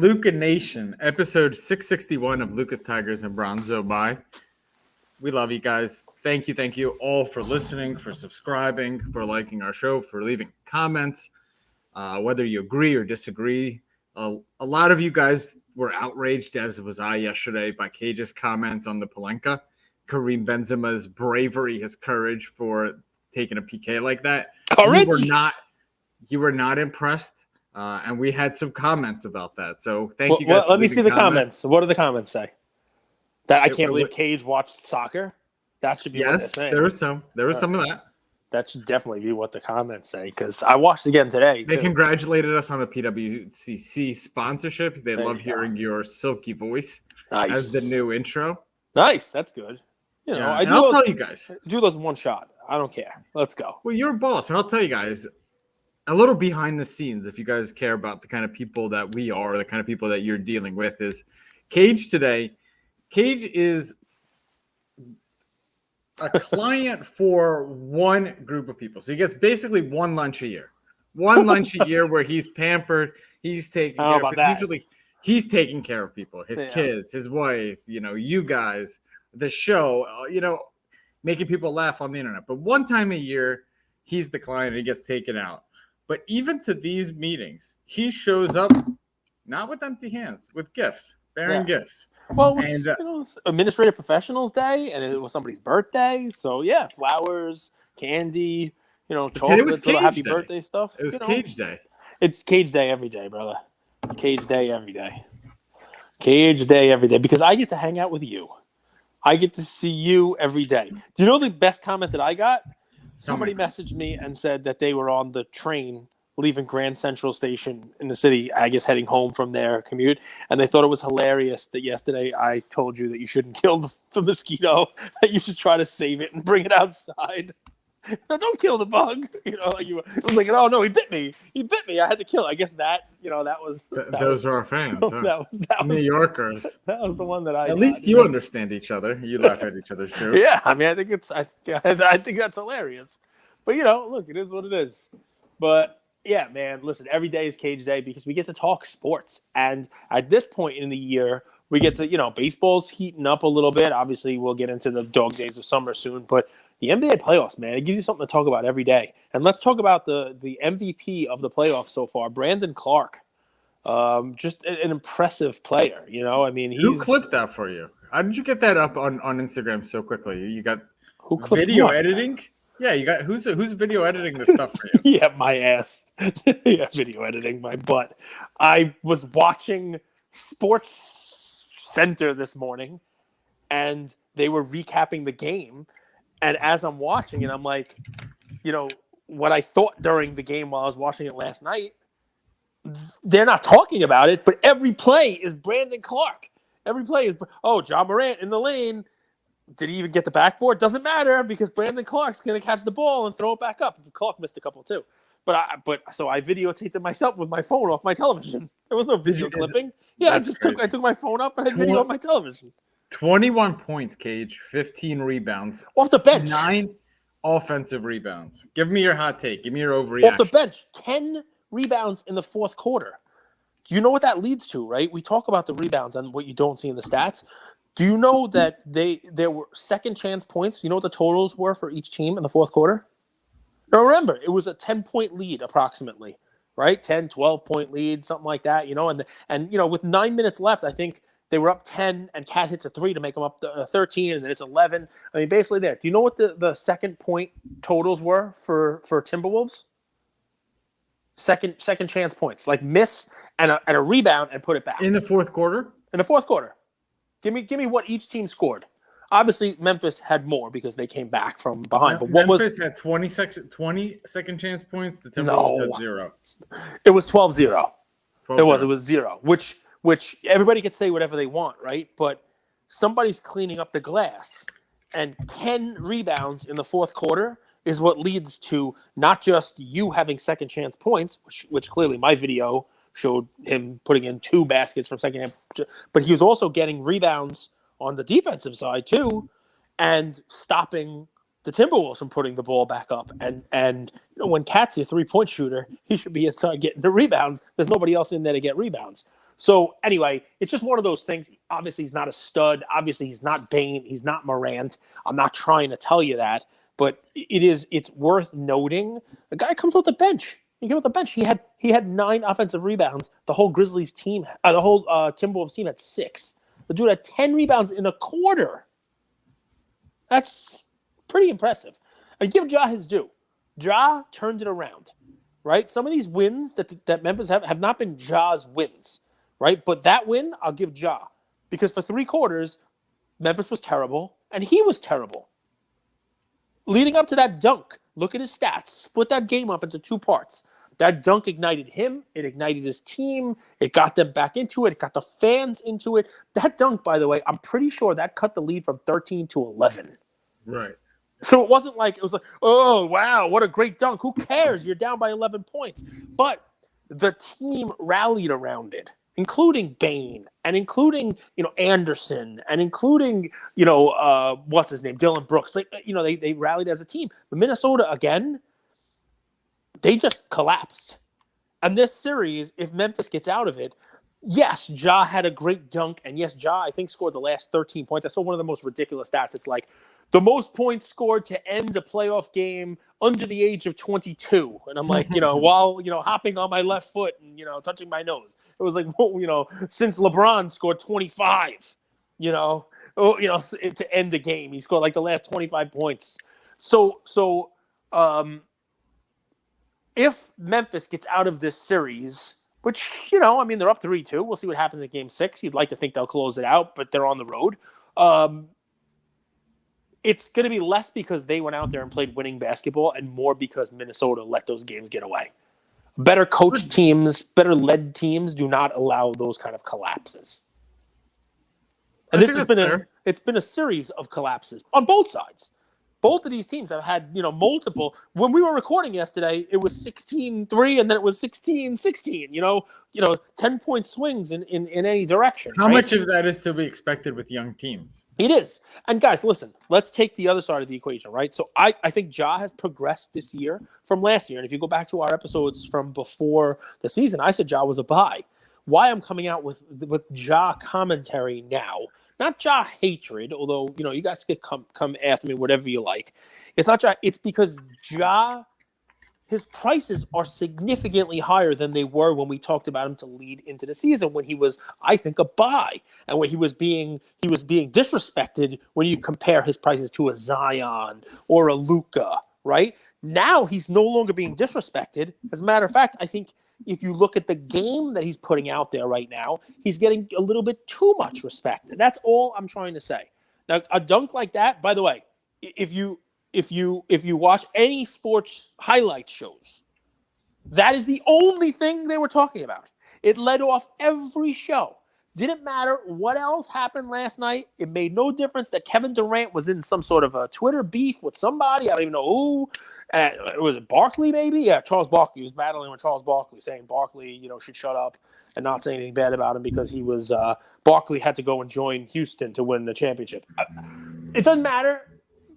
Luca Nation, episode 661 of Lucas Tigers and Bronzo Bye. We love you guys. Thank you all for listening, for subscribing, for liking our show, for leaving comments, whether you agree or disagree. A lot of you guys were outraged, as was I yesterday, by Cage's comments on the Palenka. Karim Benzema's bravery, his courage for taking a PK like that. Courage? You were not impressed, and we had some comments about that. So thank you guys. Well, let me see the comments. What do the comments say? That I can't believe Cage watched soccer? That should be what they're saying. There was some. There was some of that. That should definitely be what the comments say, because I watched again today. They congratulated us on a PWCC sponsorship. They love hearing your silky voice as the new intro. Nice. That's good. You know, I'll tell you guys. Do those one shot. I don't care. Let's go. Well, you're a boss, and I'll tell you guys a little behind the scenes, if you guys care about the kind of people that we are, the kind of people that you're dealing with, is Cage today. Cage is a client for one group of people. So he gets basically one lunch a year. One lunch a year where he's pampered. He's taking care of usually he's taking care of people, his kids, his wife, you guys, the show, making people laugh on the internet. But one time a year, he's the client and he gets taken out. But even to these meetings, he shows up not with empty hands, with gifts, bearing gifts. Well, it was Administrative Professionals Day, and it was somebody's birthday. So, yeah, flowers, candy, chocolates, little happy birthday stuff. It was Cage Day. It's Cage Day every day, brother. It's Cage Day every day. Cage Day every day, because I get to hang out with you. I get to see you every day. Do you know the best comment that I got? Somebody messaged me and said that they were on the train leaving Grand Central Station in the city, I guess heading home from their commute, and they thought it was hilarious that yesterday I told you that you shouldn't kill the mosquito, that you should try to save it and bring it outside. No, don't kill the bug. You was like, oh no, he bit me. I had to kill it. I guess that was. Those are our fans. Huh? That was New Yorkers. That was the one that I. At least you understand each other. You laugh at each other's jokes. Yeah, I mean, I think that's hilarious. But look, it is what it is. But yeah, man, listen, every day is Cage Day because we get to talk sports, and at this point in the year, we get to baseball's heating up a little bit. Obviously, we'll get into the dog days of summer soon, but the NBA playoffs, man, it gives you something to talk about every day. And let's talk about the MVP of the playoffs so far, Brandon Clark. Just an impressive player, I mean, who clipped that for you? How did you get that up on Instagram so quickly? You got who clipped video editing? Yeah, you got who's video editing this stuff for you? Yeah, my ass. Yeah, video editing my butt. I was watching Sports Center this morning, and they were recapping the game. And as I'm watching it, I'm like, what I thought during the game while I was watching it last night, they're not talking about it, but every play is Brandon Clark. Every play is, John Morant in the lane. Did he even get the backboard? Doesn't matter because Brandon Clark's going to catch the ball and throw it back up. Clark missed a couple too. So I videotaped it myself with my phone off my television. There was no video clipping. Yeah, I took my phone up and I video on my television. 21 points, Cage, 15 rebounds. Off the bench. 9 offensive rebounds. Give me your hot take. Give me your overreaction. Off the bench. 10 rebounds in the fourth quarter. Do you know what that leads to, right? We talk about the rebounds and what you don't see in the stats. Do you know that there were second chance points? You know what the totals were for each team in the fourth quarter? Now remember, it was a 10-point lead approximately, right? 10, 12-point lead, something like that, And with 9 minutes left, I think they were up 10, and Cat hits a 3 to make them up 13, and then it's 11. I mean, basically there. Do you know what the second point totals were for Timberwolves? Second chance points, like miss and a rebound and put it back. In the fourth quarter? In the fourth quarter. Give me what each team scored. Obviously, Memphis had more because they came back from behind. But Memphis had 20 second chance points. The Timberwolves had 0. It was 12-0. It was 0, which everybody can say whatever they want, right? But somebody's cleaning up the glass. And 10 rebounds in the fourth quarter is what leads to not just you having second chance points, which clearly my video showed him putting in 2 baskets from second half, but he was also getting rebounds on the defensive side too, and stopping the Timberwolves from putting the ball back up. And when Cat's a 3-point shooter, he should be inside getting the rebounds. There's nobody else in there to get rebounds. So anyway, it's just one of those things. Obviously, he's not a stud. Obviously, he's not Bane. He's not Morant. I'm not trying to tell you that, but it's worth noting. The guy comes off the bench. He came off the bench. He had 9 offensive rebounds. The whole Grizzlies team, the whole Timberwolves team had 6. The dude had 10 rebounds in a quarter. That's pretty impressive. And give Ja his due. Ja turned it around, right? Some of these wins that Memphis have not been Ja's wins, right? But that win, I'll give Ja. Because for 3 quarters, Memphis was terrible, and he was terrible. Leading up to that dunk, look at his stats. Split that game up into 2 parts. That dunk ignited him. It ignited his team. It got them back into it. It got the fans into it. That dunk, by the way, I'm pretty sure that cut the lead from 13 to 11. Right. So it wasn't like, it was like, oh, wow, what a great dunk. Who cares? You're down by 11 points. But the team rallied around it, including Bane and including, Anderson and including, what's his name? Dylan Brooks. They rallied as a team. But Minnesota, again, they just collapsed. And this series, if Memphis gets out of it, yes, Ja had a great dunk. And yes, Ja, I think, scored the last 13 points. I saw one of the most ridiculous stats. It's like the most points scored to end a playoff game under the age of 22. And I'm like, while, hopping on my left foot and, touching my nose. It was like, since LeBron scored 25, to end the game. He scored like the last 25 points. So, if Memphis gets out of this series, which, they're up 3-2. We'll see what happens in Game 6. You'd like to think they'll close it out, but they're on the road. It's going to be less because they went out there and played winning basketball and more because Minnesota let those games get away. Better coached teams, better led teams do not allow those kind of collapses. And this has been a series of collapses on both sides. Both of these teams have had, multiple. When we were recording yesterday, it was 16-3 and then it was 16-16, 10-point swings in any direction. How much of that is to be expected with young teams? It is. And guys, listen, let's take the other side of the equation, right? So I think Ja has progressed this year from last year. And if you go back to our episodes from before the season, I said Ja was a buy. Why I'm coming out with Ja commentary now, not Ja hatred, although, you guys could come after me, whatever you like. It's not Ja. It's because Ja, his prices are significantly higher than they were when we talked about him to lead into the season, when he was, I think, a buy, and when he was being disrespected when you compare his prices to a Zion or a Luka, right? Now he's no longer being disrespected. As a matter of fact, I think if you look at the game that he's putting out there right now, he's getting a little bit too much respect. And that's all I'm trying to say. Now, a dunk like that, by the way, if you watch any sports highlight shows, that is the only thing they were talking about. It led off every show. Didn't matter what else happened last night. It made no difference that Kevin Durant was in some sort of a Twitter beef with somebody. I don't even know who. Was it Barkley, maybe? Yeah, Charles Barkley. He was battling with Charles Barkley, saying Barkley, should shut up and not say anything bad about him because he was Barkley had to go and join Houston to win the championship. It doesn't matter.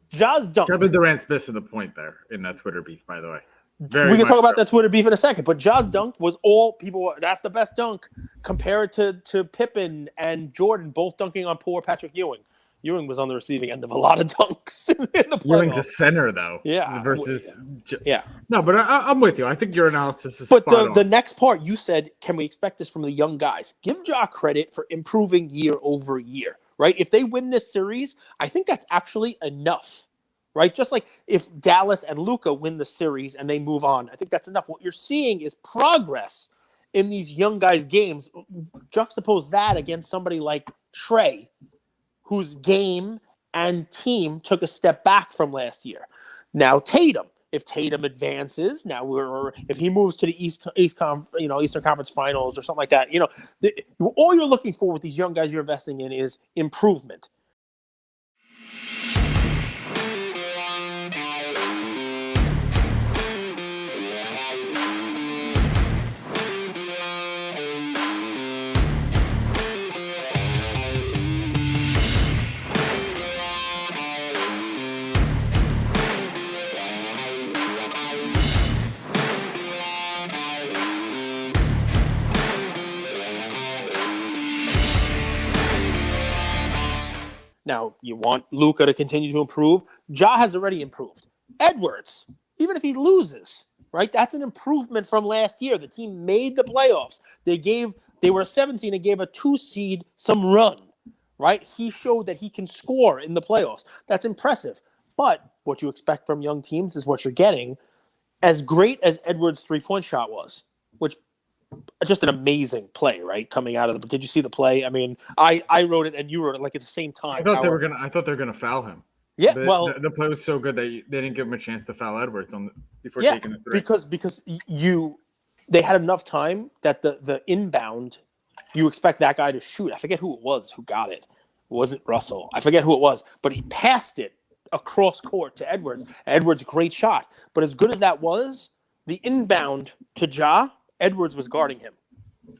Ja's dunk. Kevin Durant's missing the point there in that Twitter beef, by the way. We can talk about that Twitter beef in a second, but Ja's dunk was all people. That's the best dunk. Compare it to Pippen and Jordan both dunking on poor Patrick Ewing. Ewing was on the receiving end of a lot of dunks in the playoffs. Ewing's a center, though. Yeah. Versus. Yeah. No, but I'm with you. I think your analysis is spot on. But the next part, you said, can we expect this from the young guys? Give Ja credit for improving year over year, right? If they win this series, I think that's actually enough. Right? Just like if Dallas and Luka win the series and they move on, I think that's enough. What you're seeing is progress in these young guys' games. Juxtapose that against somebody like Trey, whose game and team took a step back from last year. Now Tatum, if Tatum advances, if he moves to the Eastern Conference Finals or something like that, all you're looking for with these young guys you're investing in is improvement. Now, you want Luka to continue to improve. Ja has already improved. Edwards, even if he loses, right, that's an improvement from last year. The team made the playoffs. They were a 7 seed and gave a 2 seed some run, right? He showed that he can score in the playoffs. That's impressive. But what you expect from young teams is what you're getting. As great as Edwards' 3-point shot was, which just an amazing play, right? Coming out of the. Did you see the play? I mean, I wrote it and you wrote it like at the same time. I thought they were gonna foul him. Yeah, The play was so good that they didn't give him a chance to foul Edwards before taking the 3. Because they had enough time that the inbound, you expect that guy to shoot. I forget who it was who got it. It wasn't Russell. I forget who it was, but he passed it across court to Edwards. Edwards, great shot. But as good as that was, the inbound to Ja, Edwards was guarding him.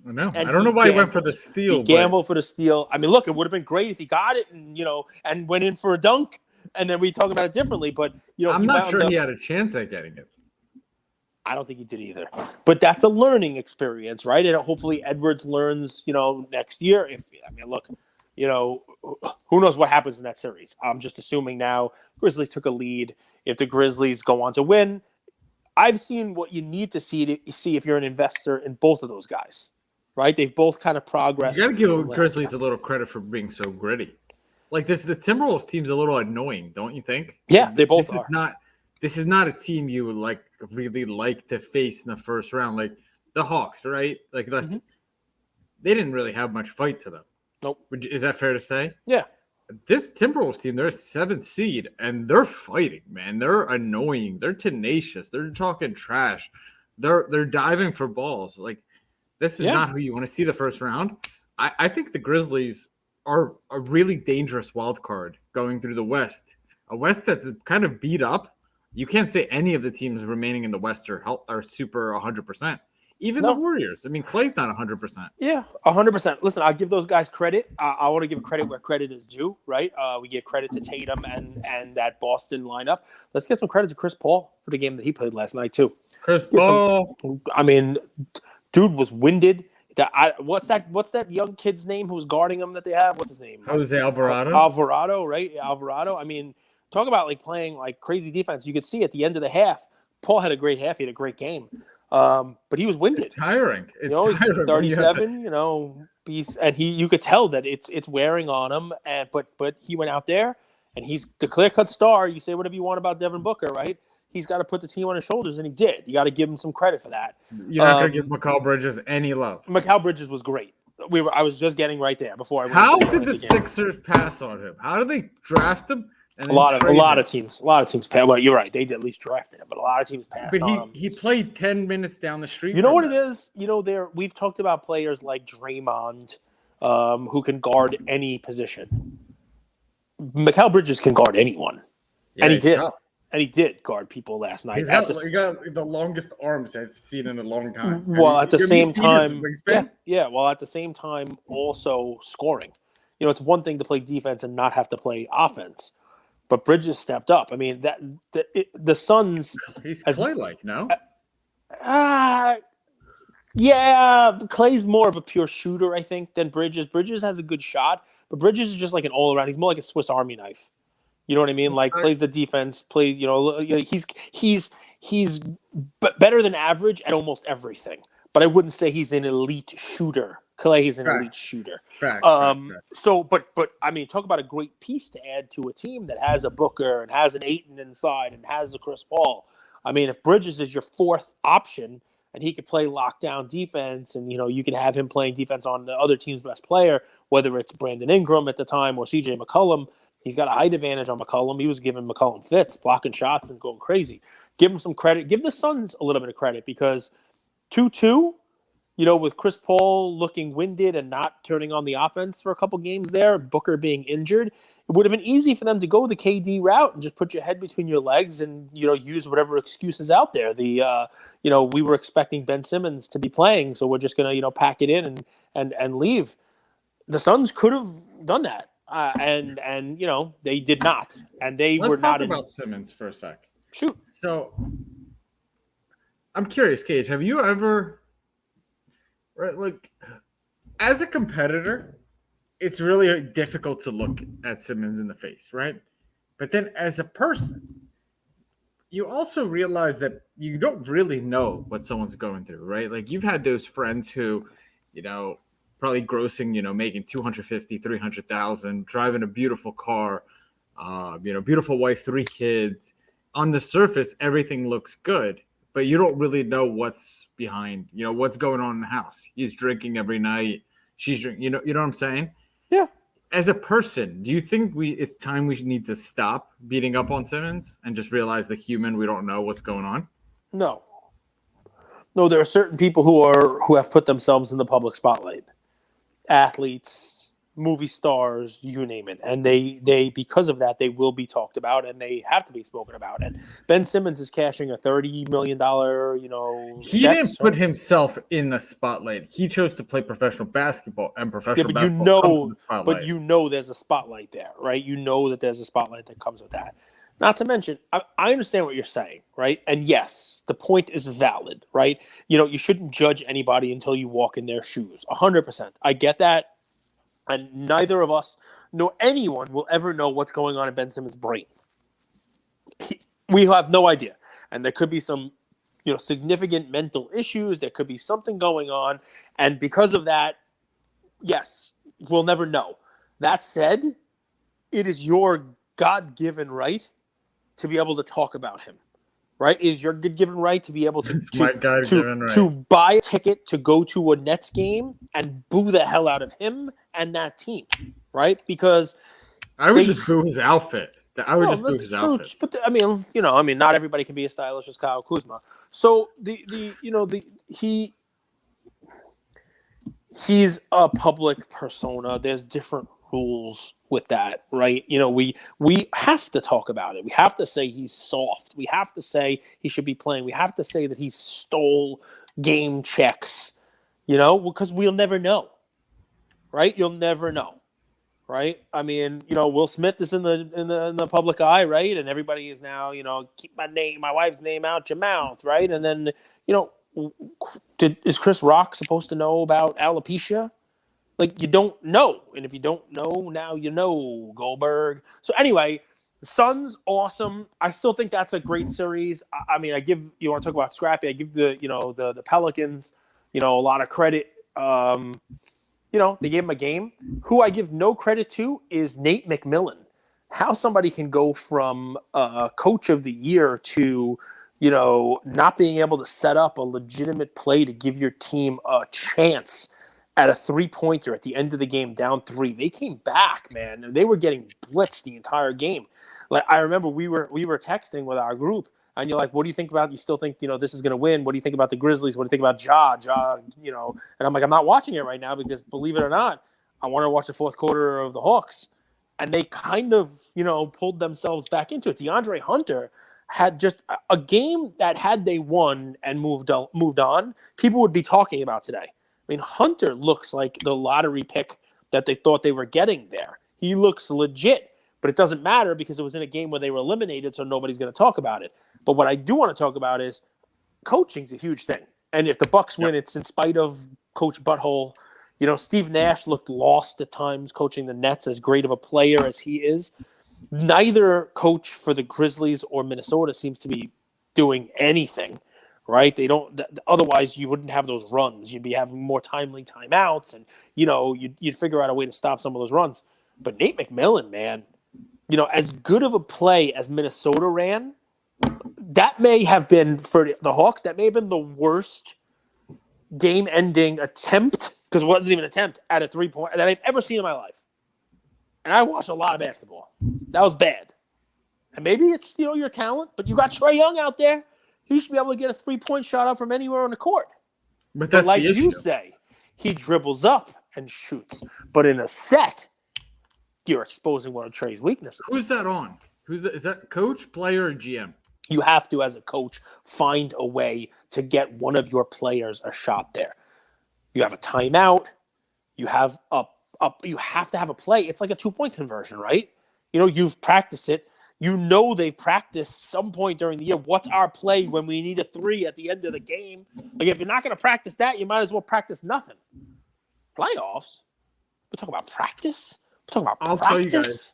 I know. I don't know why he went for the steal. He gambled for the steal. I mean, look, it would have been great if he got it and went in for a dunk, and then we talk about it differently. But I'm not sure he had a chance at getting it. I don't think he did either. But that's a learning experience, right? And hopefully Edwards learns, next year. Look, who knows what happens in that series? I'm just assuming now Grizzlies took a lead. If the Grizzlies go on to win, I've seen what you need to see if you're an investor in both of those guys, right? They've both kind of progressed. You got to give Grizzlies a little credit for being so gritty. Like the Timberwolves team's a little annoying, don't you think? Yeah, they both are. This is not a team you would really like to face in the first round, like the Hawks, right? Like they didn't really have much fight to them. Nope. Is that fair to say? Yeah. This Timberwolves team, they're a 7th seed, and they're fighting, man. They're annoying. They're tenacious. They're talking trash. They're diving for balls. Like, this is not who you want to see the first round. I think the Grizzlies are a really dangerous wild card going through the West. A West that's kind of beat up. You can't say any of the teams remaining in the West are super 100%. Even the Warriors. I mean, Klay's not 100%. Yeah, 100%. Listen, I'll give those guys credit. I want to give credit where credit is due, right? We give credit to Tatum and that Boston lineup. Let's give some credit to Chris Paul for the game that he played last night, too. Chris Paul. Dude was winded. What's that young kid's name who's guarding him that they have? What's his name? Jose Alvarado. Alvarado, right? Alvarado. I mean, talk about playing crazy defense. You could see at the end of the half, Paul had a great half. He had a great game. But he was winded. It's tiring. He's 37. You could tell that it's wearing on him. But he went out there and he's the clear-cut star. You say whatever you want about Devin Booker, right? He's got to put the team on his shoulders, and he did. You got to give him some credit for that. You're not going to give Mikal Bridges any love. Mikal Bridges was great. I was just getting right there before I. How did the Sixers pass on him? How did they draft him? A lot of teams passed. Well, you're right. They did at least drafted him, but a lot of teams passed. But he played 10 minutes down the street. You know what it is? We've talked about players like Draymond, who can guard any position. Mikal Bridges can guard anyone, and he did. Tough. And he did guard people last night. He got the longest arms I've seen in a long time. Well, at the same time, Well, at the same time, also scoring. It's one thing to play defense and not have to play offense. But Bridges stepped up. I mean, the Suns. He's Clay-like, no? Yeah, Clay's more of a pure shooter, I think, than Bridges. Bridges has a good shot, but Bridges is just like an all-around. He's more like a Swiss Army knife. You know what I mean? Plays the defense, he's better than average at almost everything. But I wouldn't say he's an elite shooter. Clay is an elite shooter. Facts. But I mean, talk about a great piece to add to a team that has a Booker and has an Ayton inside and has a Chris Paul. I mean, if Bridges is your 4th option and he could play lockdown defense, and you can have him playing defense on the other team's best player, whether it's Brandon Ingram at the time or CJ McCollum. He's got a height advantage on McCollum. He was giving McCollum fits, blocking shots and going crazy. Give him some credit. Give the Suns a little bit of credit because 2-2, with Chris Paul looking winded and not turning on the offense for a couple games there, Booker being injured, it would have been easy for them to go the KD route and just put your head between your legs and, use whatever excuses out there. We were expecting Ben Simmons to be playing, so we're just going to, pack it in and leave. The Suns could have done that. And they did not, and they were not. Let's talk about Simmons for a sec. Shoot. So, I'm curious, Cage. Have you ever, as a competitor, it's really difficult to look at Simmons in the face, right? But then as a person, you also realize that you don't really know what someone's going through, right? Like you've had those friends who, you know, probably grossing, making 250, 300,000, driving a beautiful car, beautiful wife, 3 kids. On the surface, everything looks good, but you don't really know what's behind, what's going on in the house. He's drinking every night. She's drinking, you know what I'm saying? Yeah. As a person, do you think it's time we need to stop beating up on Simmons and just realize the human, we don't know what's going on? No. No, there are certain people who have put themselves in the public spotlight. Athletes, movie stars, you name it. And they because of that, they will be talked about and they have to be spoken about. And Ben Simmons is cashing a $30 million, He didn't put himself in the spotlight. He chose to play professional basketball, and professional basketball comes with the spotlight. But there's a spotlight there, right? You know that there's a spotlight that comes with that. Not to mention, I understand what you're saying, right? And yes, the point is valid, right? You shouldn't judge anybody until you walk in their shoes. 100%. I get that. And neither of us nor anyone will ever know what's going on in Ben Simmons' brain. We have no idea. And there could be some, significant mental issues. There could be something going on. And because of that, yes, we'll never know. That said, it is your God-given right to be able to talk about him, right? It is your God-given right to be able to buy a ticket to go to a Nets game and boo the hell out of him and that team, right? Because I would just boo his outfit. I would just boo his outfit. But not everybody can be as stylish as Kyle Kuzma. So he's a public persona. There's different rules with that, right? We have to talk about it. We have to say he's soft. We have to say he should be playing. We have to say that he stole game checks, because we'll never know, right? You'll never know, right? I mean, Will Smith is in the public eye, right? And everybody is now, keep my wife's name out your mouth, right? And then, is Chris Rock supposed to know about alopecia? Like, you don't know. And if you don't know, now you know, Goldberg. So anyway, Suns, awesome. I still think that's a great series. I mean, you want to talk about scrappy, I give the Pelicans, a lot of credit. They gave him a game. Who I give no credit to is Nate McMillan. How somebody can go from coach of the year to, not being able to set up a legitimate play to give your team a chance at a 3-pointer at the end of the game, down 3. They came back, man, and they were getting blitzed the entire game. Like, I remember we were texting with our group, and you're like, "What do you think about? You still think this is going to win? What do you think about the Grizzlies? What do you think about Ja?" And I'm like, "I'm not watching it right now because, believe it or not, I want to watch the fourth quarter of the Hawks." And they kind of pulled themselves back into it. DeAndre Hunter had just a game that, had they won and moved on, people would be talking about today. I mean, Hunter looks like the lottery pick that they thought they were getting there. He looks legit, but it doesn't matter because it was in a game where they were eliminated, so nobody's going to talk about it. But what I do want to talk about is coaching's a huge thing. And if the Bucks win, it's in spite of Coach Butthole. Steve Nash looked lost at times coaching the Nets, as great of a player as he is. Neither coach for the Grizzlies or Minnesota seems to be doing anything. Right? They don't. Otherwise, you wouldn't have those runs. You'd be having more timely timeouts, and you'd figure out a way to stop some of those runs. But Nate McMillan, man, as good of a play as Minnesota ran, that may have been for the Hawks. That may have been the worst game-ending attempt, because it wasn't even an attempt, at a 3-point that I've ever seen in my life. And I watched a lot of basketball. That was bad. And maybe it's your talent, but you got Trae Young out there. He should be able to get a 3-point shot out from anywhere on the court. But that's like the issue. You say, he dribbles up and shoots. But in a set, you're exposing one of Trae's weaknesses. Who's that on? Is that coach, player, or GM? You have to, as a coach, find a way to get one of your players a shot there. You have a timeout. You have you have to have a play. It's like a 2-point conversion, right? You've practiced it. They've practiced some point during the year. What's our play when we need a 3 at the end of the game? Like, if you're not going to practice that, you might as well practice nothing. Playoffs, We're talking about practice. We're talking about I'll practice. tell you guys,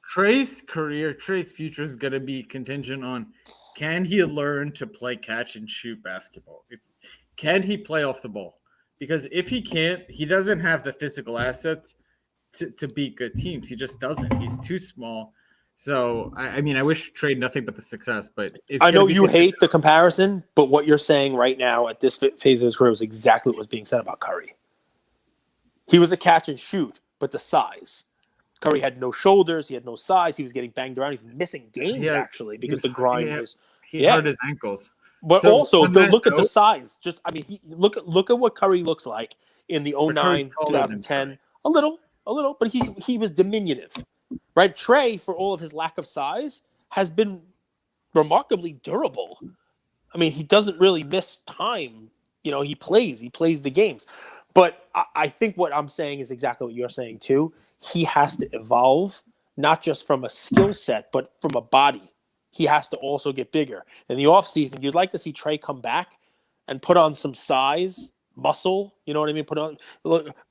Trey's future is going to be contingent on can he learn to play catch and shoot basketball? Can he play off the ball? Because if he can't, he doesn't have the physical assets to beat good teams. He just doesn't. He's too small. So, I mean, I wish Trey nothing but the success, but I know you hate the comparison, but what you're saying right now at this phase of his career is exactly what was being said about Curry. He was a catch and shoot, but the size. Curry had no shoulders. He had no size. He was getting banged around. He's missing games, actually, because the grind was... He hurt his ankles. But so also, look at the size. Just, I mean, look at what Curry looks like in the 09, 2010. A little, but he was diminutive, right? Trey, for all of his lack of size, has been remarkably durable. I mean, he doesn't really miss time. You know, he plays the games. But I think what I'm saying is exactly what you're saying too. He has to evolve, not just from a skill set, but from a body. He has to also get bigger. In the offseason, you'd like to see Trey come back and put on some size, muscle, you know what I mean?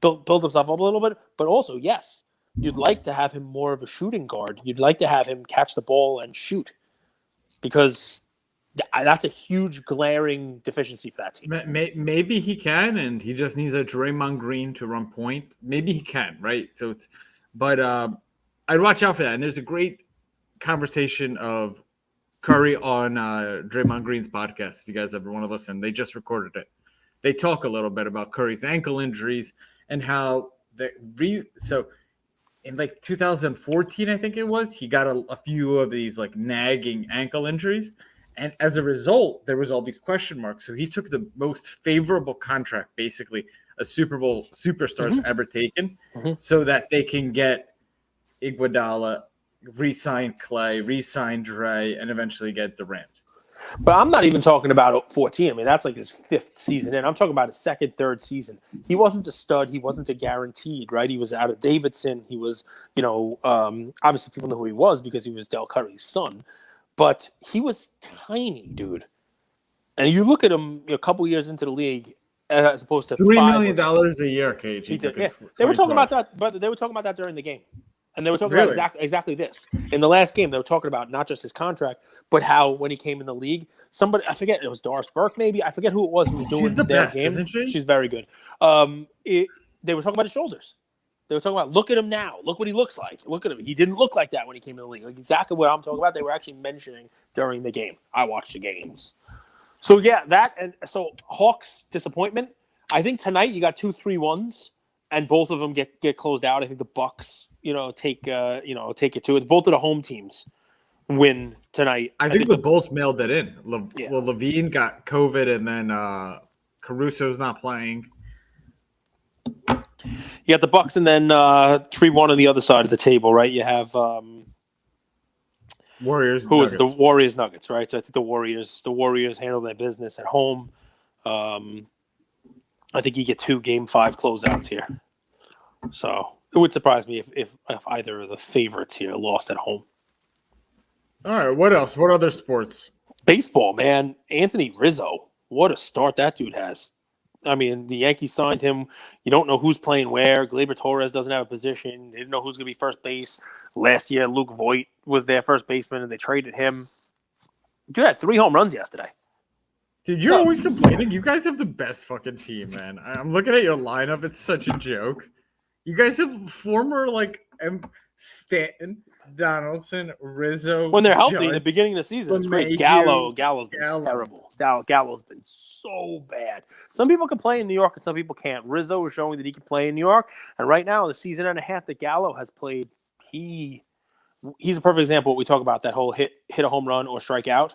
Build himself up a little bit. But also, yes, you'd like to have him more of a shooting guard. You'd like to have him catch the ball and shoot, because that's a huge glaring deficiency for that team. Maybe he can, and he just needs a Draymond Green to run point. Maybe he can, right? So I'd watch out for that. And there's a great conversation of Curry on Draymond Green's podcast. If you guys ever want to listen, they just recorded it. They talk a little bit about Curry's ankle injuries and how so in like 2014, I think it was, he got a few of these like nagging ankle injuries. And as a result, there was all these question marks. So he took the most favorable contract, basically a Super Bowl superstar's ever taken, so that they can get Iguodala, re-sign Clay, re-sign Dre, and eventually get Durant. But I'm not even talking about 14. I mean, that's like his fifth season in. I'm talking about his second, third season. He wasn't a stud. He wasn't a guaranteed, right? He was out of Davidson. He was, obviously people know who he was because he was Del Curry's son. But he was tiny, dude. And you look at him a couple years into the league, as opposed to $3 million a year, KG. They were talking about that, but they were talking about that during the game. And they were talking about exactly this. In the last game, they were talking about not just his contract, but how when he came in the league, somebody, I forget, it was Doris Burke maybe. I forget who it was who was doing the best, game. isn't she? She's very good. They were talking about his shoulders. They were talking about, look at him now. Look what he looks like. Look at him. He didn't look like that when he came in the league. Like exactly what I'm talking about. They were actually mentioning during the game. I watched the games. So, yeah, that. And so Hawks disappointment. I think tonight you got 2-3-1s, and both of them get closed out. I think the Bucks, take it to it. Both of the home teams win tonight. I think the Bulls mailed it in. Well, Levine got COVID, and then Caruso's not playing. You got the Bucks, and then 3-1 on the other side of the table, right? You have Warriors. Who is the Warriors Nuggets, right? So I think the Warriors handle their business at home. I think you get 2 Game 5 closeouts here. So it would surprise me if either of the favorites here lost at home. All right, what else? What other sports? Baseball, man. Anthony Rizzo. What a start that dude has. I mean, the Yankees signed him. You don't know who's playing where. Gleyber Torres doesn't have a position. They didn't know who's going to be first base. Last year, Luke Voigt was their first baseman, and they traded him. Dude had 3 home runs yesterday. Dude, you're always complaining. You guys have the best fucking team, man. I'm looking at your lineup. It's such a joke. You guys have former, Stanton, Donaldson, Rizzo. When they're healthy Judge, in the beginning of the season, it's great. Gallo's been terrible. Gallo's been so bad. Some people can play in New York and some people can't. Rizzo is showing that he can play in New York. And right now, the season and a half that Gallo has played, he's a perfect example of what we talk about, that whole hit a home run or strike out.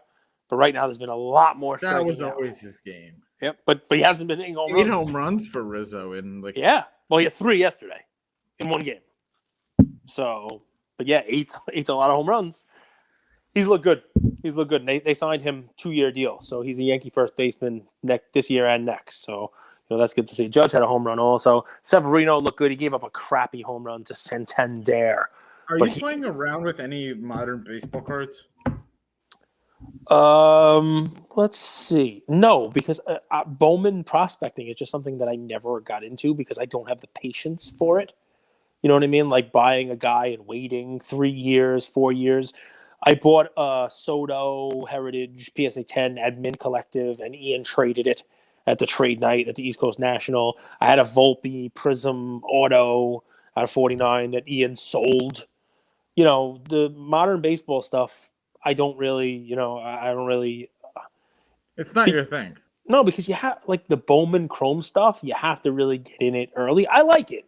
But right now, there's been a lot more striking out. That was always his game. Yep, but he hasn't been hitting home runs. 8 home runs for Rizzo in Yeah, well, he had 3 yesterday in one game. So, but yeah, eight's a lot of home runs. He's looked good. And they signed him 2-year deal, so he's a Yankee first baseman this year and next. So, that's good to see. Judge had a home run also. Severino looked good. He gave up a crappy home run to Santander. Are you playing around with any modern baseball cards? Let's see. No, because Bowman prospecting is just something that I never got into because I don't have the patience for it. You know what I mean? Like buying a guy and waiting 3 years, 4 years. I bought a Soto Heritage PSA 10 at Mint Collective, and Ian traded it at the trade night at the East Coast National. I had a Volpe Prism Auto out of 49 that Ian sold. You know, the modern baseball stuff, I don't really, I don't really. It's not your thing. No, because you have like the Bowman Chrome stuff, you have to really get in it early. I like it,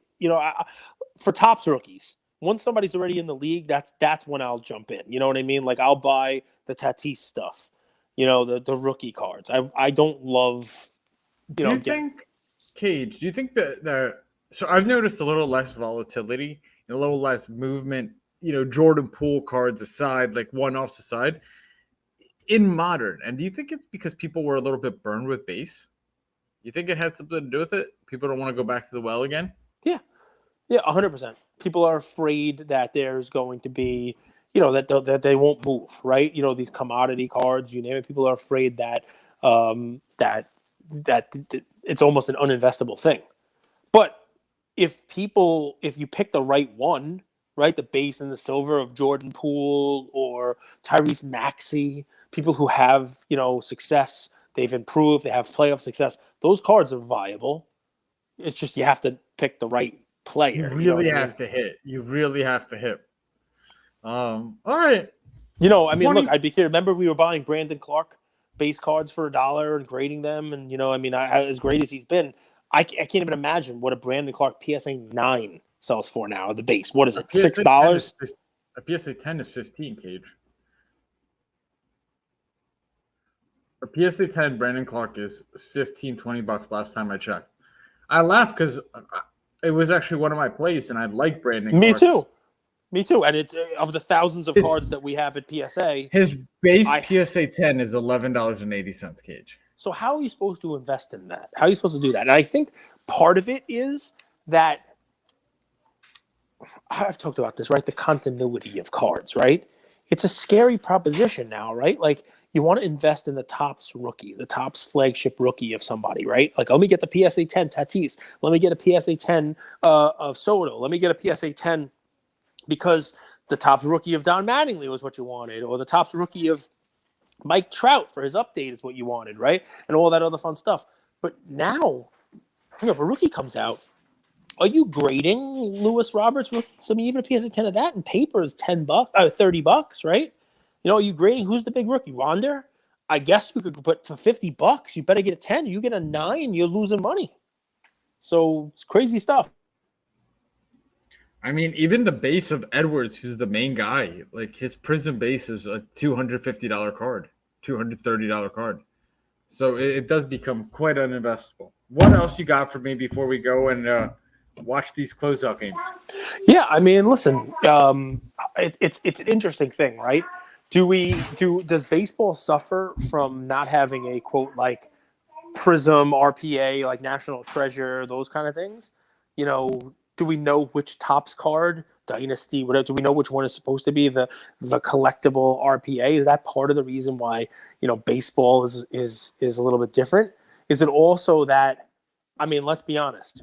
for Topps rookies. Once somebody's already in the league, that's when I'll jump in. You know what I mean? Like I'll buy the Tatis stuff, the rookie cards. I don't love. Do you think, Cage? Do you think that so I've noticed a little less volatility and a little less movement. Jordan Poole cards aside, like one-offs aside, in modern. And do you think it's because people were a little bit burned with base? You think it had something to do with it? People don't want to go back to the well again? Yeah. Yeah, 100%. People are afraid that there's going to be, that they won't move, right? These commodity cards, you name it. People are afraid that that it's almost an uninvestable thing. But if you pick the right one, right, the base and the silver of Jordan Poole or Tyrese Maxey, people who have, success, they've improved, they have playoff success, those cards are viable. It's just you have to pick the right player. You really have to hit. You really have to hit. All right. Look, I'd be curious. Remember we were buying Brandon Clark base cards for $1 and grading them, and as great as he's been, I can't even imagine what a Brandon Clark PSA 9 sells for now. The base, what is it? $6? A PSA 10 is 15, Cage. A PSA 10 Brandon Clark is $15-$20 last time I checked. I laugh because it was actually one of my plays, and I like Brandon Clark's. Me too. And it's of the thousands of cards that we have at PSA. His base PSA 10 is $11.80, Cage. So how are you supposed to invest in that? How are you supposed to do that? And I think part of it is that I've talked about this, right? The continuity of cards, right? It's a scary proposition now, right? Like you want to invest in the Topps rookie, the Topps flagship rookie of somebody, right? Like, let me get the PSA 10 Tatis. Let me get a PSA 10 of Soto. Let me get a PSA 10 because the Topps rookie of Don Mattingly was what you wanted, or the Topps rookie of Mike Trout for his update is what you wanted, right? And all that other fun stuff. But now, if a rookie comes out, are you grading Lewis Roberts rookies? I mean, even a PSA 10 of that in paper is $10, $30, right? Are you grading who's the big rookie? Ronder? I guess you could put for $50, you better get a 10. You get a 9, you're losing money. So it's crazy stuff. I mean, even the base of Edwards, who's the main guy, like his Prism base is a $250 card, $230 card. So it does become quite uninvestable. What else you got for me before we go and watch these closeout games? Yeah, I mean, listen, it's an interesting thing, right? Does baseball suffer from not having a quote like Prism, RPA, like National Treasure, those kind of things? Do we know which Topps card, Dynasty, whatever? Do we know which one is supposed to be the collectible RPA? Is that part of the reason why baseball is a little bit different? Is it also that? I mean, let's be honest.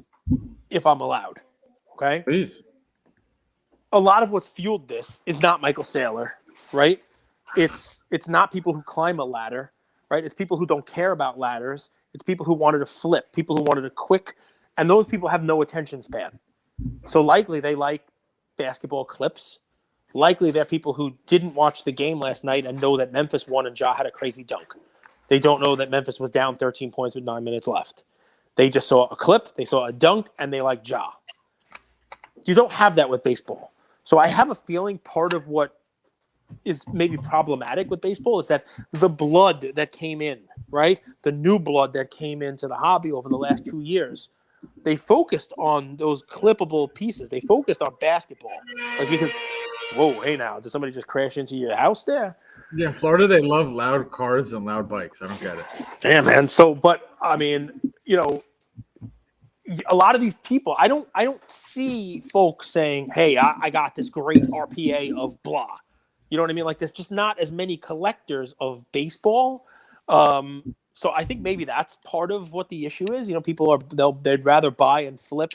If I'm allowed, okay? Please. A lot of what's fueled this is not Michael Saylor, right? It's not people who climb a ladder, right? It's people who don't care about ladders. It's people who wanted to flip, people who wanted a quick, and those people have no attention span. So likely they like basketball clips. Likely they're people who didn't watch the game last night and know that Memphis won and Ja had a crazy dunk. They don't know that Memphis was down 13 points with 9 minutes left. They just saw a clip, they saw a dunk, and they like Ja. You don't have that with baseball. So I have a feeling part of what is maybe problematic with baseball is that the blood that came in, right? The new blood that came into the hobby over the last 2 years, they focused on those clippable pieces. They focused on basketball. Like because, whoa, hey now, did somebody just crash into your house there? Yeah, Florida, they love loud cars and loud bikes. I don't get it. Damn, man. So, but I mean, a lot of these people, I don't see folks saying, "Hey, I got this great RPA of blah." You know what I mean? Like, there's just not as many collectors of baseball. So I think maybe that's part of what the issue is. People they'd rather buy and flip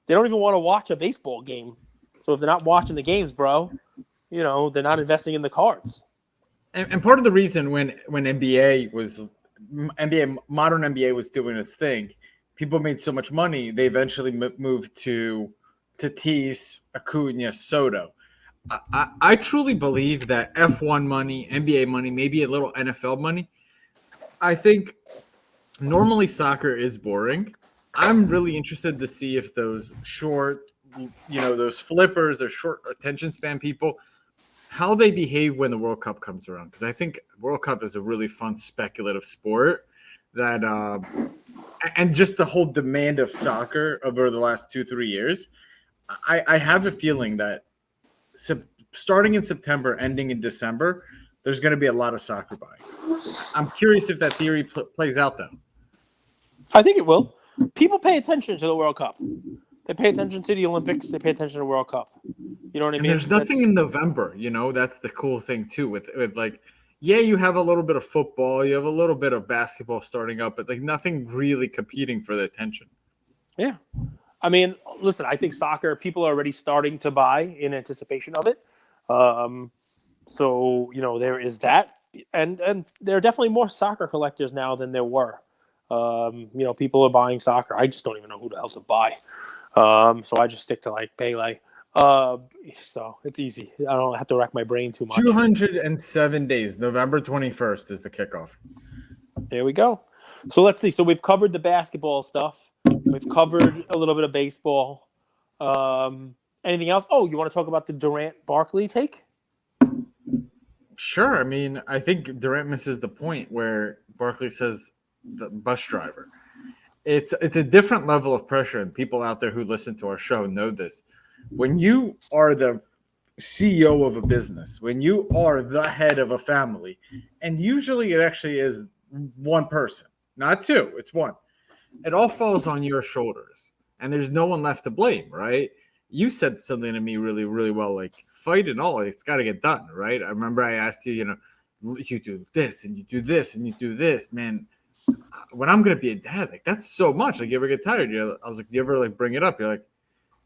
They don't even want to watch a baseball game. So if they're not watching the games, bro, they're not investing in the cards. And part of the reason when modern NBA was doing its thing, people made so much money, they eventually moved to Tatis, Acuna, Soto. I truly believe that F1 money, NBA money, maybe a little NFL money. I think normally soccer is boring. I'm really interested to see if those short, those flippers or short attention span people, how they behave when the World Cup comes around. Because I think World Cup is a really fun speculative sport that, and just the whole demand of soccer over the last 2-3 years. I have a feeling that starting in September, ending in December, there's going to be a lot of soccer buying. I'm curious if that theory plays out, though. I think it will. People pay attention to the World Cup. They pay attention to the Olympics. They pay attention to the World Cup. You know what I mean? There's nothing in November. That's the cool thing too. With like, yeah, you have a little bit of football, you have a little bit of basketball starting up, but like nothing really competing for the attention. Yeah. I mean, listen, I think soccer, people are already starting to buy in anticipation of it. So, there is that. And there are definitely more soccer collectors now than there were. People are buying soccer. I just don't even know who the hell to buy. So I just stick to like Pele. So it's easy. I don't have to rack my brain too much. 207 days. November 21st is the kickoff. There we go. So let's see. So we've covered the basketball stuff. We've covered a little bit of baseball. Anything else? Oh, you want to talk about the Durant-Barkley take? Sure. I mean, I think Durant misses the point where Barkley says the bus driver. It's a different level of pressure, and people out there who listen to our show know this. When you are the CEO of a business, when you are the head of a family, and usually it actually is one person, not two, it's one. It all falls on your shoulders, and there's no one left to blame, right? You said something to me really, really well, like fight and all, it's got to get done, right? I remember I asked you, you do this and you do this and you do this, man. When I'm gonna be a dad, like that's so much. Like you ever get tired? I was like, you ever like bring it up? You're like,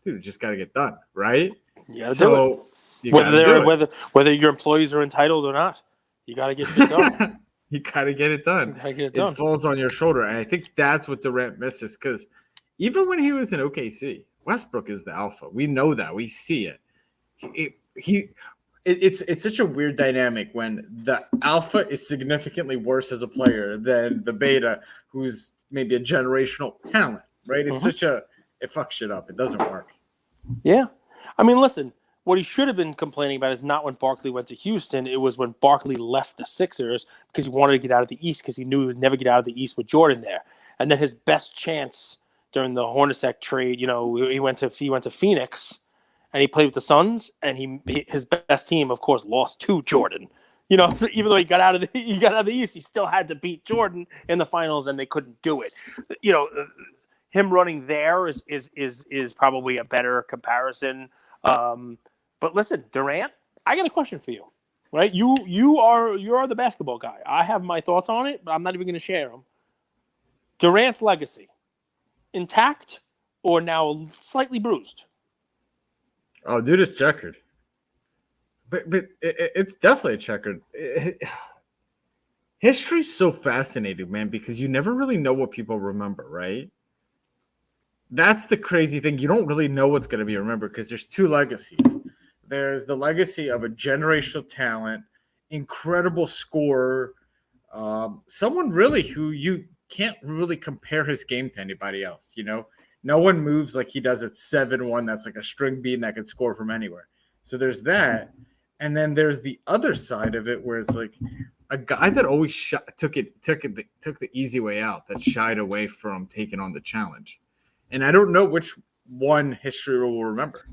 dude, it just got to get done, right? Yeah. So whether your employees are entitled or not, you got to get it done. You got to get it done. It falls on your shoulder, and I think that's what Durant misses. Because even when he was in OKC, Westbrook is the alpha. We know that. We see it. It's such a weird dynamic when the alpha is significantly worse as a player than the beta, who's maybe a generational talent, right? It's it fucks shit up. It doesn't work. Yeah. I mean, listen, what he should have been complaining about is not when Barkley went to Houston. It was when Barkley left the Sixers because he wanted to get out of the East because he knew he would never get out of the East with Jordan there. And then his best chance during the Hornacek trade, he went to Phoenix and he played with the Suns, and his best team, of course, lost to Jordan. So even though he got out of the East, he still had to beat Jordan in the finals, and they couldn't do it. Him running there is probably a better comparison. But listen, Durant, I got a question for you. Right? You are the basketball guy. I have my thoughts on it, but I'm not even going to share them. Durant's legacy, intact or now slightly bruised? Oh, dude, it's checkered. But it's definitely checkered. History's so fascinating, man, because you never really know what people remember, right? That's the crazy thing. You don't really know what's going to be remembered because there's two legacies. There's the legacy of a generational talent, incredible scorer, someone really who you can't really compare his game to anybody else, No one moves like he does at 7-1. That's like a string bean that could score from anywhere. So there's that. And then there's the other side of it where it's like a guy that always took the easy way out, that shied away from taking on the challenge. And I don't know which one history will remember.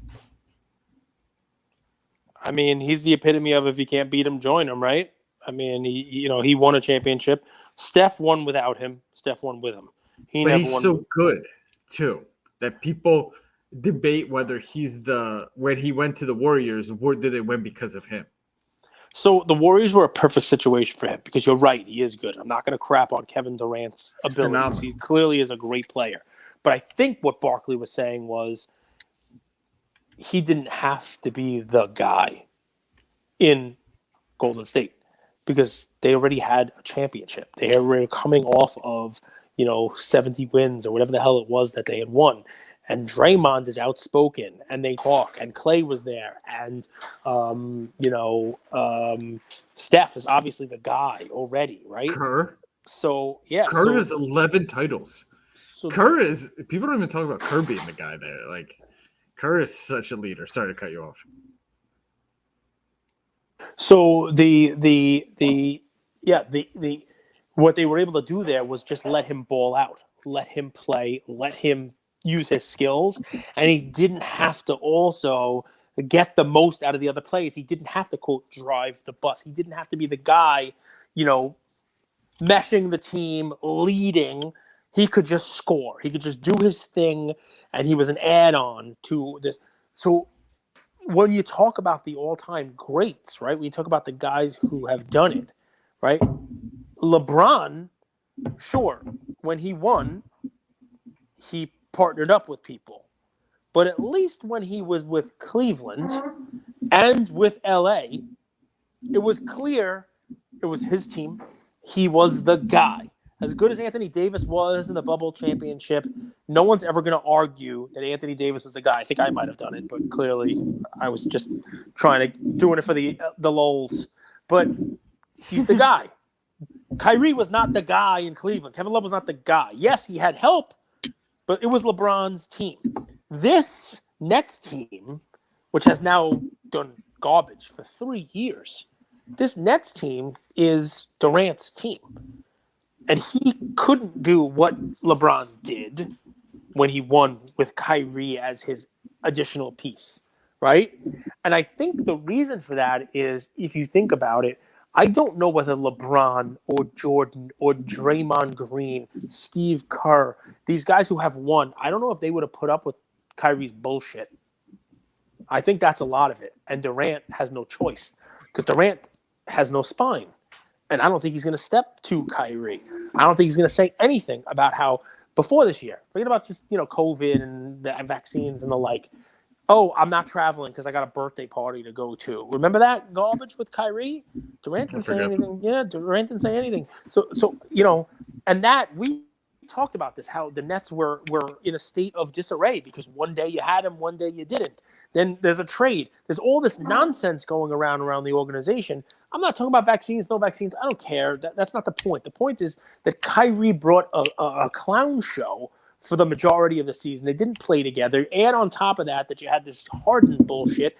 I mean, he's the epitome of if you can't beat him, join him, right? I mean, he won a championship. Steph won without him. Steph won with him. But he's so good too that people debate whether when he went to the Warriors, did they win because of him? So the Warriors were a perfect situation for him because you're right, he is good. I'm not going to crap on Kevin Durant's abilities. He clearly is a great player. But I think what Barkley was saying was he didn't have to be the guy in Golden State because they already had a championship. They were coming off of, 70 wins or whatever the hell it was that they had won. And Draymond is outspoken, and they talk, and Clay was there, and Steph is obviously the guy already, right? Kerr. So yeah, Kerr has 11 titles. So Kerr is, people don't even talk about Kerr being the guy there. Like, Kerr is such a leader. Sorry to cut you off. So the what they were able to do there was just let him ball out, let him play, let him use his skills, and he didn't have to also get the most out of the other plays. He didn't have to, quote, drive the bus. He didn't have to be the guy, meshing the team, leading. He could just score. He could just do his thing, and he was an add-on to this. So when you talk about the all-time greats, right, when you talk about the guys who have done it, right, LeBron, sure, when he won, he partnered up with people. But at least when he was with Cleveland and with LA, it was clear it was his team. He was the guy. As good as Anthony Davis was in the bubble championship, no one's ever going to argue that Anthony Davis was the guy. I think I might have done it, but clearly I was just doing it for the lulz. But he's the guy. Kyrie was not the guy in Cleveland. Kevin Love was not the guy. Yes, he had help, but it was LeBron's team. This Nets team, which has now done garbage for 3 years, this Nets team is Durant's team. And he couldn't do what LeBron did when he won with Kyrie as his additional piece, right? And I think the reason for that is, if you think about it, I don't know whether LeBron or Jordan or Draymond Green, Steve Kerr, these guys who have won, I don't know if they would have put up with Kyrie's bullshit. I think that's a lot of it. And Durant has no choice because Durant has no spine. And I don't think he's going to step to Kyrie. I don't think he's going to say anything about how before this year, forget about just, COVID and the vaccines and the like. Oh, I'm not traveling because I got a birthday party to go to. Remember that garbage with Kyrie? Durant didn't say anything. Yeah, Durant didn't say anything. So and that we talked about this, how the Nets were in a state of disarray because one day you had him, one day you didn't. Then there's a trade. There's all this nonsense going around the organization. I'm not talking about vaccines, no vaccines. I don't care. That's not the point. The point is that Kyrie brought a clown show for the majority of the season. They didn't play together. And on top of that you had this Harden bullshit.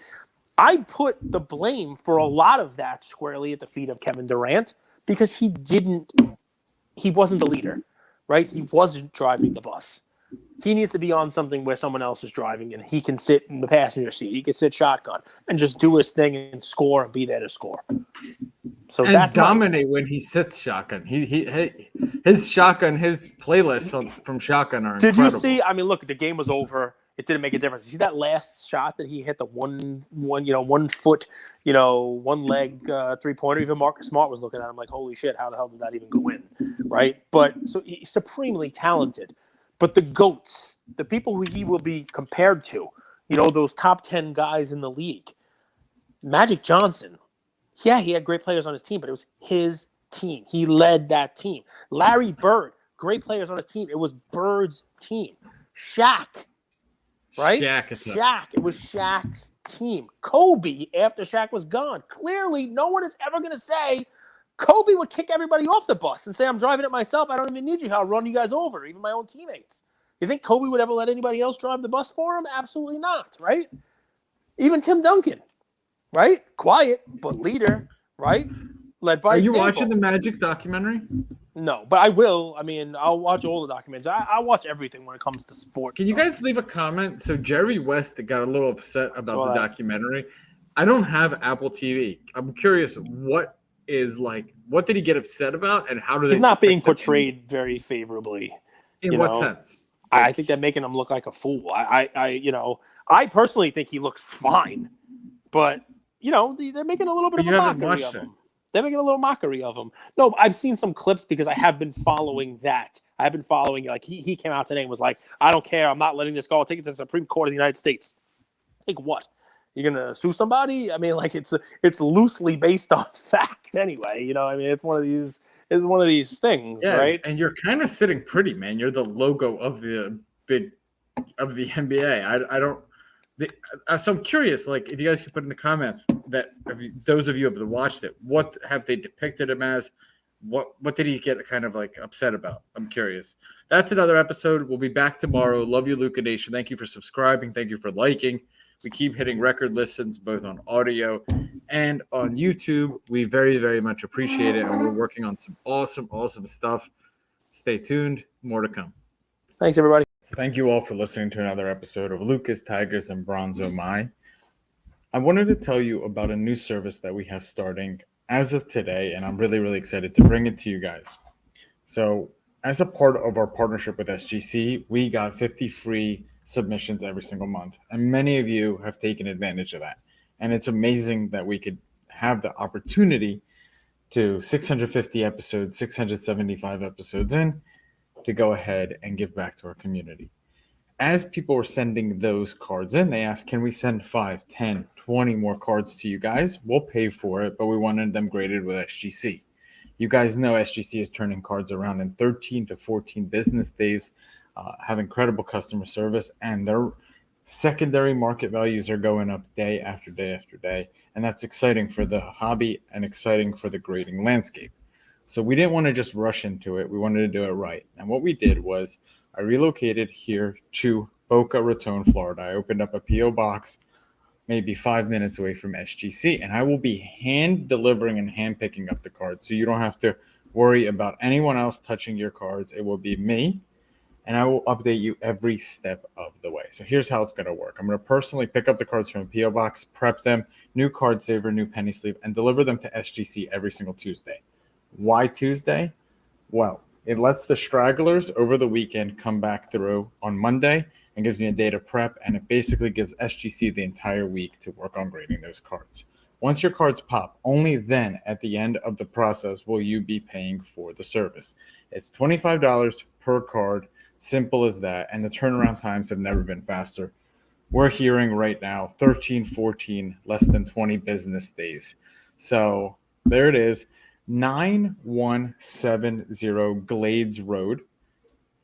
I put the blame for a lot of that squarely at the feet of Kevin Durant because he wasn't the leader, right? He wasn't driving the bus. He needs to be on something where someone else is driving and he can sit in the passenger seat. He can sit shotgun and just do his thing and score and be there to score. So and that's dominate when he sits shotgun. His shotgun, his playlists from shotgun are incredible. Did you see? I mean, look, the game was over. It didn't make a difference. You see that last shot that he hit, the one foot, one leg 3-pointer. Even Marcus Smart was looking at him like, holy shit, how the hell did that even go in? Right? But so he's supremely talented. But the GOATs, the people who he will be compared to, those top 10 guys in the league, Magic Johnson, yeah, he had great players on his team, but it was his team. He led that team. Larry Bird, great players on his team. It was Bird's team. Shaq, right? Shaq. It was Shaq's team. Kobe, after Shaq was gone, clearly no one is ever going to say, Kobe would kick everybody off the bus and say, I'm driving it myself. I don't even need you. I'll run you guys over, even my own teammates. You think Kobe would ever let anybody else drive the bus for him? Absolutely not, right? Even Tim Duncan, right? Quiet, but leader, right? Led by example. Are you watching the Magic documentary? No, but I will. I mean, I'll watch all the documentaries. I watch everything when it comes to sports. Can you guys leave a comment? So Jerry West got a little upset about the documentary. I don't have Apple TV. I'm curious what did he get upset about and how do they? He's not being portrayed very favorably. In what sense? I think they're making him look like a fool. I personally think he looks fine, but they're making a little bit of a mockery of him. They're making a little mockery of him. No, I've seen some clips because I have been following that. I've been following, like, he came out today and was like, I don't care. I'm not letting this go. I'll take it to the Supreme Court of the United States. Like what? You're gonna sue somebody? I mean, like it's loosely based on fact anyway. You know, I mean, it's one of these things, Yeah, right? and you're kind of sitting pretty, man. You're the logo of the NBA. I don't. So I'm curious, like, if you guys could put in the comments that those of you who have watched it, what have they depicted him as? What did he get kind of like upset about? I'm curious. That's another episode. We'll be back tomorrow. Love you, Luca Nation. Thank you for subscribing. Thank you for liking. We keep hitting record listens both on audio and on YouTube. We very, very much appreciate it. And we're working on some awesome, awesome stuff. Stay tuned. More to come. Thanks, everybody. So thank you all for listening to another episode of Lucas, Tigers, and Bronzo My. I wanted to tell you about a new service that we have starting as of today, and I'm really, really excited to bring it to you guys. So as a part of our partnership with SGC, we got 50 free submissions every single month, and many of you have taken advantage of that. And it's amazing that we could have the opportunity to 650 episodes, 675 episodes in, to go ahead and give back to our community. As people were sending those cards in, they asked, can we send 5, 10, 20 more cards to you guys? We'll pay for it, but we wanted them graded with SGC. You guys know SGC is turning cards around in 13 to 14 business days, have incredible customer service, and their secondary market values are going up day after day after day. And that's exciting for the hobby and exciting for the grading landscape. So we didn't want to just rush into it. We wanted to do it right. And what we did was I relocated here to Boca Raton, Florida. I opened up a P.O. box maybe 5 minutes away from SGC, and I will be hand delivering and hand picking up the cards. So you don't have to worry about anyone else touching your cards. It will be me, and I will update you every step of the way. So here's how it's going to work. I'm going to personally pick up the cards from a P.O. box, prep them, new card saver, new penny sleeve, and deliver them to SGC every single Tuesday. Why Tuesday? Well, it lets the stragglers over the weekend come back through on Monday and gives me a day to prep, and it basically gives SGC the entire week to work on grading those cards. Once your cards pop, only then at the end of the process will you be paying for the service. It's $25 per card, simple as that, and the turnaround times have never been faster. We're hearing right now 13, 14, less than 20 business days. So there it is. 9170 Glades Road,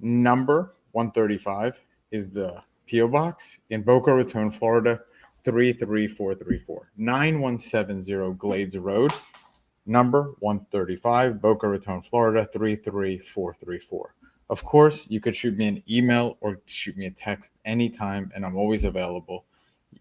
number 135 is the P.O. Box in Boca Raton, Florida, 33434. 9170 Glades Road, number 135, Boca Raton, Florida, 33434. Of course, you could shoot me an email or shoot me a text anytime, and I'm always available.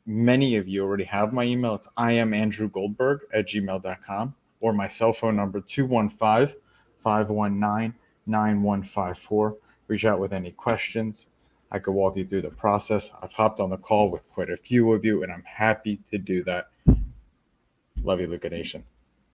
Many of you already have my email. It's iamandrewgoldberg@gmail.com. or my cell phone number, 215-519-9154. Reach out with any questions. I could walk you through the process. I've hopped on the call with quite a few of you, and I'm happy to do that. Love you, Luca Nation.